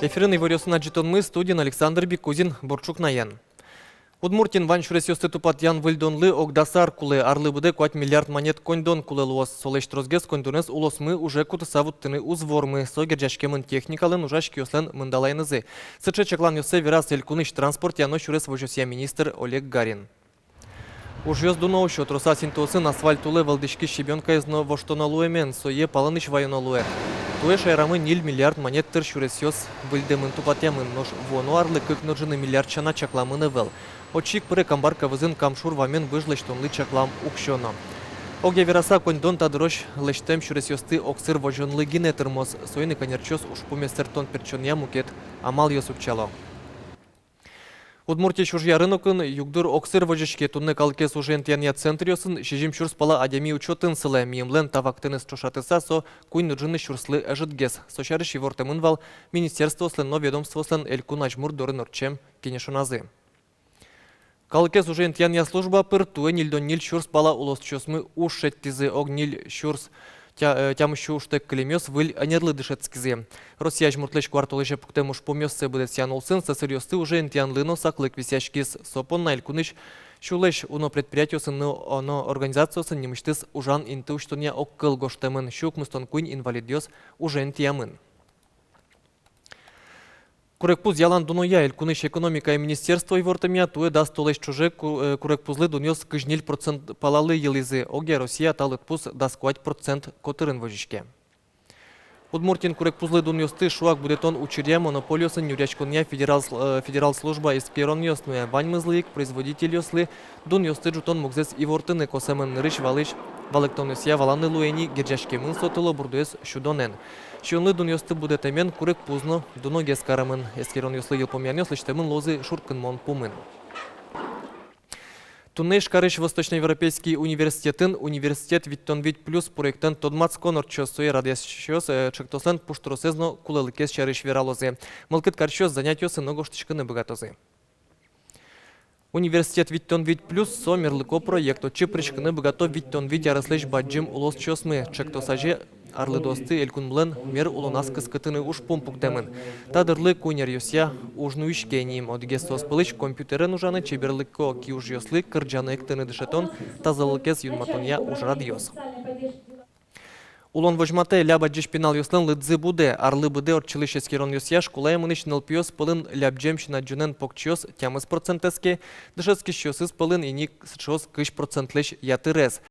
Эфирын иварёсына житонмы студиян Александр Бекузин, Борчук Наян. Удмуртин ван шуресёсты тупат ян выльдонлы огдасар кулы арлыбыды 4 миллиард монет коньдон кулы луос солештрозгес коньдонес улосмы уже кутысавуттыны узвормы согерджашкемын техникалын ужаш киослен мындалайнызы. Сыче чаклан ёсе вирас элькуныш транспорт яно шурес вожосия министр Олег Гарин. Ужёс дуно счет роса синтосын асфальтулы валдышки щебенка изно воштоналуэмен сое палыныш вайоналуэ. Туэ шайрамы 0 миллиард монеттер шуресёс выльдемын тупатямын нож вонуарлы кыкножыны миллиардчана чакламыны вел. Очик пыры камбарка вызын камшур вамен выжлыштонлы чаклам укшёно. Оге вераса коньдон тадрош лыштем шуресёсты оксыр вожонлы гинетырмос сойны канерчёс ушпуместертон перчонья мукет амал ёсупчало. Удмуртия чужья рынокын югдур оксыр вожешке тунны калкес ужен тянья центриосын шижим шурспала адеми учетын сылы миемлен тавактыныс чошатыса со куйны джыны шурслы ажытгес. Сочары шивортемын вал министерствослен, но ведомствослен элькун ажмур дорын орчем кенешоназы. Калкес ужен тянья служба пыр туэ нильдон ниль шурспала улос чосмы ушеттизы ог ниль шурс тямыщу уштек клемёс выль анерлы дышецкизе. Россия жмуртлеш квартолыше пуктем уж помёсце будет сянолсын, сосырёсты уже интянлыно саклык висяшкис сопон на элькуныш шулеш уно предприятиосын оно организациясын немыштыс ужан интуштония оккыл гоштемын щук мыстон куин инвалидиос уже интиямын. Курекпуз ялан дуноя элькуныш экономика и министерство ивортамия туэ даст толеш чуже курекпузлы дуньос кыжниль процент палалы елизы, оге Россия талытпуз даст 4% котырын вожишке. Удмуртин курекпузлы дуньосты шуак будетон учиря монополиосын нюрячкония федерал служба исперон ёсны ваньмызлык производитель ёслы дуньосты жутон мукзес ивортыны косемын рыш валыш валыктонысия валаны луэни герджашкемын сотыло бурдуэс шудонен. Шунлы дуньосты будетемен курекпузно дуно гескарамын эскерон ёслы елпомян ёслыштемын лозы шуркын мон пумын. Туннеш карыш Восточноевропейский университетін университет Виттон-Вит плюс проектен тодмац конорчос сой радиосчос чектослен пуштросезно кулелыкес чарыш вералозе. Мылкыт карчос занятиосы ногоштышкыны богатозы. Университет Виттон-Вит плюс сомерлыко проекту чипрышкыны богато Виттон-Вит яраслеш баджим улос чосмы чектосаже арлыдосты элькунблен мер улунас кыскытыны уж помпуктемын. Тадырлы кунер ёсья ужну ишкеним одге соспылыч компьютерен ужаны чеберлыко ки уж ёслы кырджаны эктыны дышетон тазалыкес юнматонья уж радиос. Улон вожмате ляба джишпинал ёслын лыдзы буде, арлы буде орчылыш эскерон ёсья шкулая мыныш нылпиос пылын лябджемщина джунен покчос тямыз процентеске, дышески щосыз пылын иник сычос кыш процентлеш ятырез.